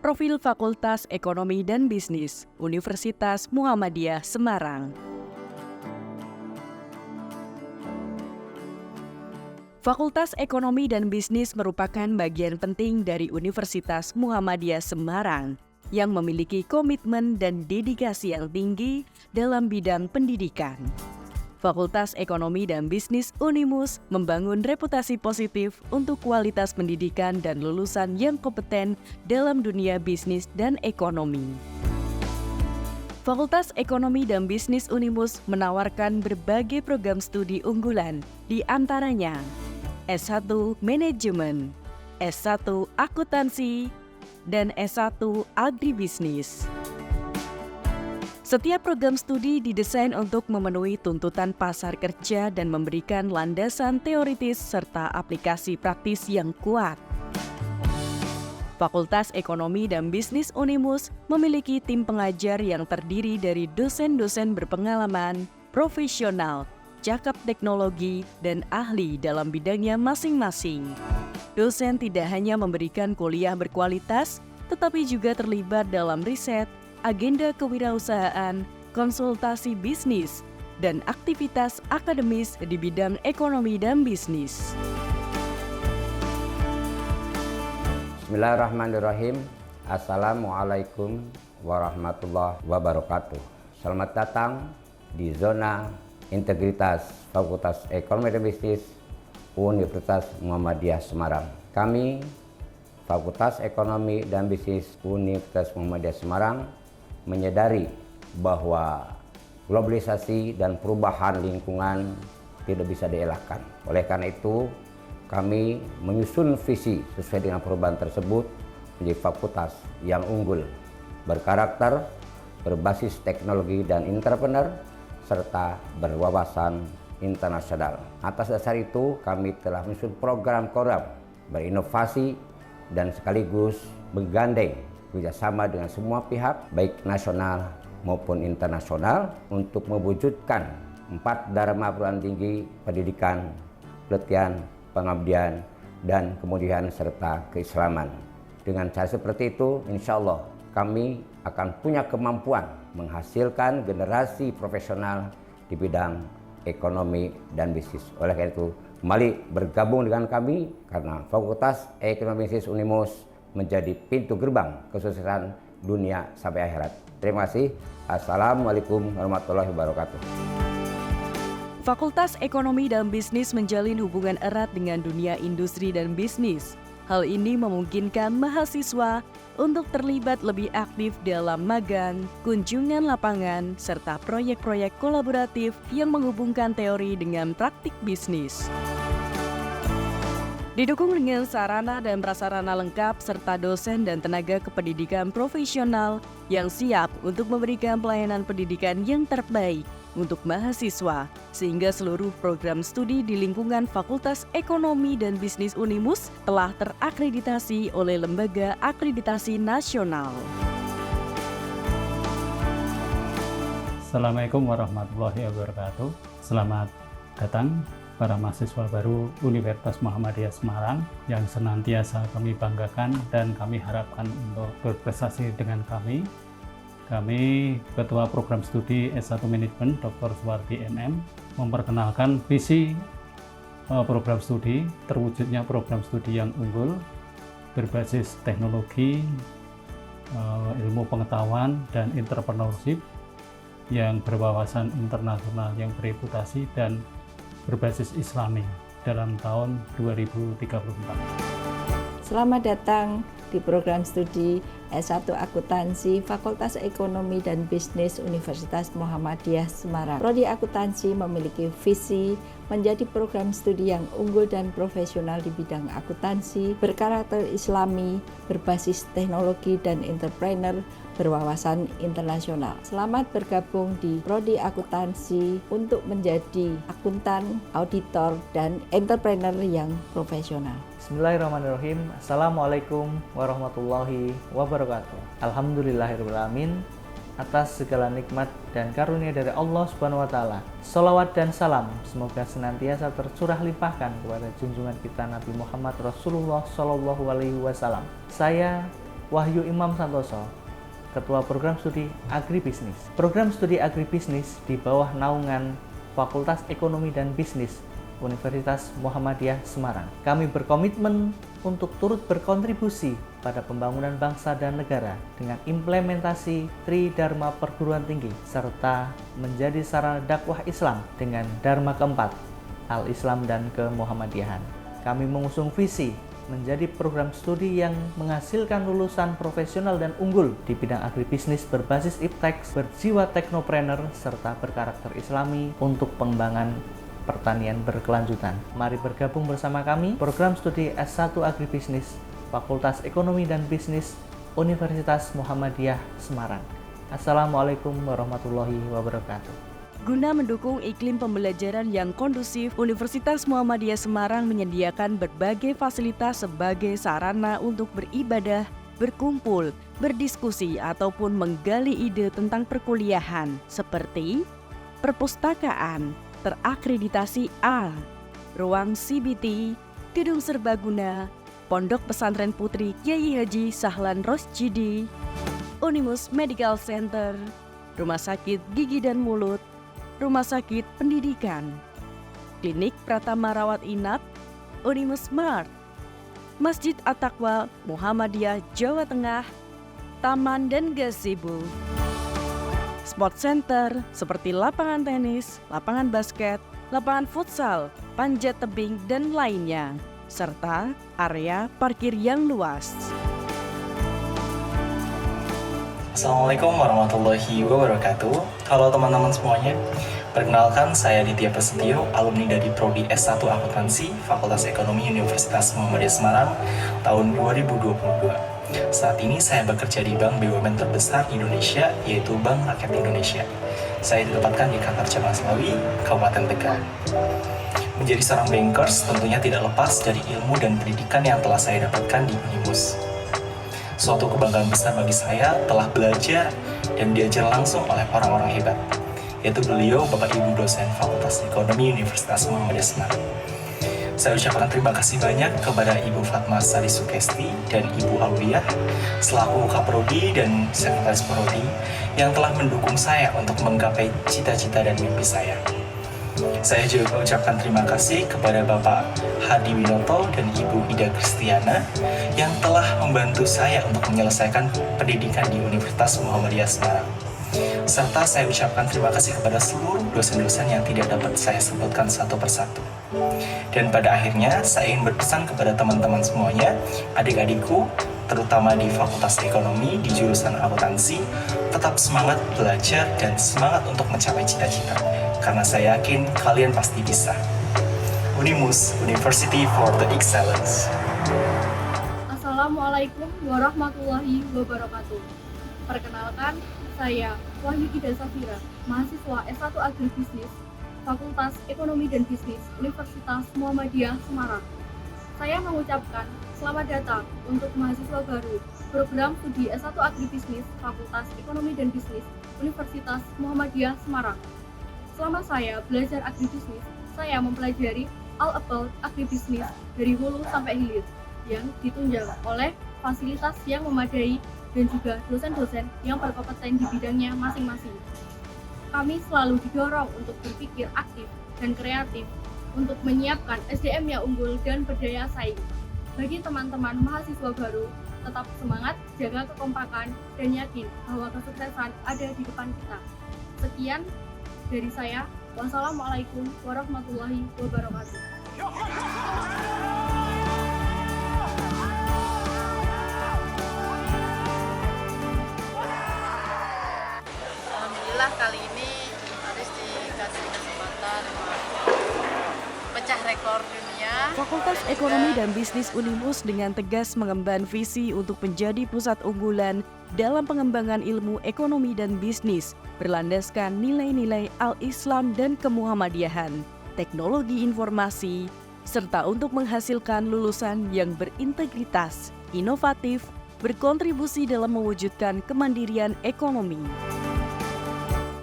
Profil Fakultas Ekonomi dan Bisnis, Universitas Muhammadiyah Semarang. Fakultas Ekonomi dan Bisnis merupakan bagian penting dari Universitas Muhammadiyah Semarang yang memiliki komitmen dan dedikasi yang tinggi dalam bidang pendidikan. Fakultas Ekonomi dan Bisnis Unimus membangun reputasi positif untuk kualitas pendidikan dan lulusan yang kompeten dalam dunia bisnis dan ekonomi. Fakultas Ekonomi dan Bisnis Unimus menawarkan berbagai program studi unggulan, di antaranya S1 Manajemen, S1 Akuntansi, dan S1 Agribisnis. Setiap program studi didesain untuk memenuhi tuntutan pasar kerja dan memberikan landasan teoritis serta aplikasi praktis yang kuat. Fakultas Ekonomi dan Bisnis Unimus memiliki tim pengajar yang terdiri dari dosen-dosen berpengalaman, profesional, cakap teknologi, dan ahli dalam bidangnya masing-masing. Dosen tidak hanya memberikan kuliah berkualitas, tetapi juga terlibat dalam riset, agenda kewirausahaan, konsultasi bisnis, dan aktivitas akademis di bidang ekonomi dan bisnis. Bismillahirrahmanirrahim. Assalamualaikum warahmatullahi wabarakatuh. Selamat datang di zona integritas Fakultas Ekonomi dan Bisnis Universitas Muhammadiyah Semarang. Kami, Fakultas Ekonomi dan Bisnis Universitas Muhammadiyah Semarang, menyadari bahwa globalisasi dan perubahan lingkungan tidak bisa dielakkan. Oleh karena itu, kami menyusun visi sesuai dengan perubahan tersebut menjadi fakultas yang unggul, berkarakter, berbasis teknologi dan entrepreneur, serta berwawasan internasional. Atas dasar itu, kami telah menyusun program-program berinovasi dan sekaligus menggandeng kerjasama dengan semua pihak, baik nasional maupun internasional, untuk mewujudkan 4 dharma perguruan tinggi pendidikan, pelatihan, pengabdian, dan kemudian serta keislaman. Dengan cara seperti itu, insya Allah kami akan punya kemampuan menghasilkan generasi profesional di bidang ekonomi dan bisnis. Oleh karena itu, kembali bergabung dengan kami karena Fakultas Ekonomi Bisnis Unimus menjadi pintu gerbang kesuksesan dunia sampai akhirat. Terima kasih. Assalamualaikum warahmatullahi wabarakatuh. Fakultas Ekonomi dan Bisnis menjalin hubungan erat dengan dunia industri dan bisnis. Hal ini memungkinkan mahasiswa untuk terlibat lebih aktif dalam magang, kunjungan lapangan, serta proyek-proyek kolaboratif yang menghubungkan teori dengan praktik bisnis. Didukung dengan sarana dan prasarana lengkap serta dosen dan tenaga kependidikan profesional yang siap untuk memberikan pelayanan pendidikan yang terbaik untuk mahasiswa, sehingga seluruh program studi di lingkungan Fakultas Ekonomi dan Bisnis Unimus telah terakreditasi oleh Lembaga Akreditasi Nasional. Assalamualaikum warahmatullahi wabarakatuh. Selamat datang para mahasiswa baru Universitas Muhammadiyah Semarang yang senantiasa kami banggakan dan kami harapkan untuk berprestasi dengan kami. Kami, Ketua Program Studi S1 Manajemen Dr. Suwardi MM, memperkenalkan visi program studi, terwujudnya program studi yang unggul, berbasis teknologi, ilmu pengetahuan, dan entrepreneurship yang berwawasan internasional, yang bereputasi, dan berbasis Islami dalam tahun 2034. Selamat datang di program studi S1 Akuntansi Fakultas Ekonomi dan Bisnis Universitas Muhammadiyah Semarang. Prodi Akuntansi memiliki visi menjadi program studi yang unggul dan profesional di bidang akuntansi, berkarakter Islami, berbasis teknologi dan entrepreneur, berwawasan internasional. Selamat bergabung di Prodi Akuntansi untuk menjadi akuntan, auditor, dan entrepreneur yang profesional. Bismillahirrahmanirrahim. Assalamualaikum warahmatullahi wabarakatuh. Alhamdulillahirrahmanirrahim. Atas segala nikmat dan karunia dari Allah Subhanahu wa Ta'ala, salawat dan salam semoga senantiasa tercurah limpahkan kepada junjungan kita Nabi Muhammad Rasulullah Shallallahu Alaihi Wasallam. Saya Wahyu Imam Santoso, Ketua Program Studi Agribisnis. Program Studi Agribisnis di bawah naungan Fakultas Ekonomi dan Bisnis Universitas Muhammadiyah Semarang. Kami berkomitmen untuk turut berkontribusi pada pembangunan bangsa dan negara dengan implementasi Tridharma perguruan tinggi serta menjadi sarana dakwah Islam dengan dharma keempat, Al-Islam dan Kemuhammadiyahan. Kami mengusung visi menjadi program studi yang menghasilkan lulusan profesional dan unggul di bidang agribisnis berbasis iptek, berjiwa teknopreneur, serta berkarakter Islami untuk pengembangan pertanian berkelanjutan. Mari bergabung bersama kami, program studi S1 Agribisnis, Fakultas Ekonomi dan Bisnis, Universitas Muhammadiyah Semarang. Assalamualaikum warahmatullahi wabarakatuh. Guna mendukung iklim pembelajaran yang kondusif, Universitas Muhammadiyah Semarang menyediakan berbagai fasilitas sebagai sarana untuk beribadah, berkumpul, berdiskusi, ataupun menggali ide tentang perkuliahan, seperti perpustakaan terakreditasi A, ruang CBT, gedung serbaguna, Pondok Pesantren Putri Kyai Haji Sahlan Rosyidi, Unimus Medical Center, Rumah Sakit Gigi dan Mulut, Rumah Sakit Pendidikan, Klinik Pratama Rawat Inap, Unimus Mart, Masjid At-Taqwa Muhammadiyah Jawa Tengah, Taman dan Gazebo, Sport Center seperti lapangan tenis, lapangan basket, lapangan futsal, panjat tebing, dan lainnya, serta area parkir yang luas. Assalamualaikum warahmatullahi wabarakatuh. Halo teman-teman semuanya. Perkenalkan, saya Ditya Prasetyo, alumni dari Prodi S1 Akuntansi, Fakultas Ekonomi Universitas Muhammadiyah Semarang, tahun 2022. Saat ini saya bekerja di bank BUMN terbesar di Indonesia, yaitu Bank Rakyat Indonesia. Saya ditempatkan di kantor cabang Selawi, Kabupaten Tegal. Menjadi seorang bankers tentunya tidak lepas dari ilmu dan pendidikan yang telah saya dapatkan di Unimus. Suatu kebanggaan besar bagi saya telah belajar dan diajar langsung oleh orang-orang hebat, yaitu beliau Bapak Ibu dosen Fakultas Ekonomi Universitas Muhammadiyah Semarang. Saya ucapkan terima kasih banyak kepada Ibu Fatma Sari Sukesti dan Ibu Alwiyah selaku Kaprodi dan Sekretaris Prodi yang telah mendukung saya untuk menggapai cita-cita dan mimpi saya. Saya juga ucapkan terima kasih kepada Bapak Hadi Winoto dan Ibu Ida Kristiana yang telah membantu saya untuk menyelesaikan pendidikan di Universitas Muhammadiyah Semarang. Serta saya ucapkan terima kasih kepada seluruh dosen-dosen yang tidak dapat saya sebutkan satu persatu. Dan pada akhirnya saya ingin berpesan kepada teman-teman semuanya, adik-adikku, terutama di Fakultas Ekonomi di jurusan akuntansi, tetap semangat belajar dan semangat untuk mencapai cita-cita, karena saya yakin kalian pasti bisa. Unimus, University for the Excellence. Assalamualaikum warahmatullahi wabarakatuh. Perkenalkan, saya Wahyu Ida Safira, mahasiswa S1 Agribisnis, Fakultas Ekonomi dan Bisnis Universitas Muhammadiyah Semarang. Saya mengucapkan selamat datang untuk mahasiswa baru program studi S1 Agribisnis Fakultas Ekonomi dan Bisnis Universitas Muhammadiyah Semarang. Selama saya belajar agribisnis, saya mempelajari all about agribisnis dari hulu sampai hilir yang ditunjang oleh fasilitas yang memadai dan juga dosen-dosen yang berkompeten di bidangnya masing-masing. Kami selalu didorong untuk berpikir aktif dan kreatif untuk menyiapkan SDM yang unggul dan berdaya saing. Bagi teman-teman mahasiswa baru, tetap semangat, jaga kekompakan, dan yakin bahwa kesuksesan ada di depan kita. Sekian dari saya. Wassalamualaikum warahmatullahi wabarakatuh. Alhamdulillah kali ini harus dikasih kesempatan pecah rekor dunia. Fakultas Ekonomi dan Bisnis Unimus dengan tegas mengemban visi untuk menjadi pusat unggulan dalam pengembangan ilmu ekonomi dan bisnis berlandaskan nilai-nilai Al-Islam dan Kemuhammadiyahan, teknologi informasi, serta untuk menghasilkan lulusan yang berintegritas, inovatif, berkontribusi dalam mewujudkan kemandirian ekonomi.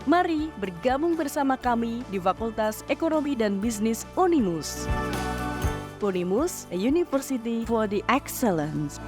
Mari bergabung bersama kami di Fakultas Ekonomi dan Bisnis Unimus. Unimus, a university for the excellence.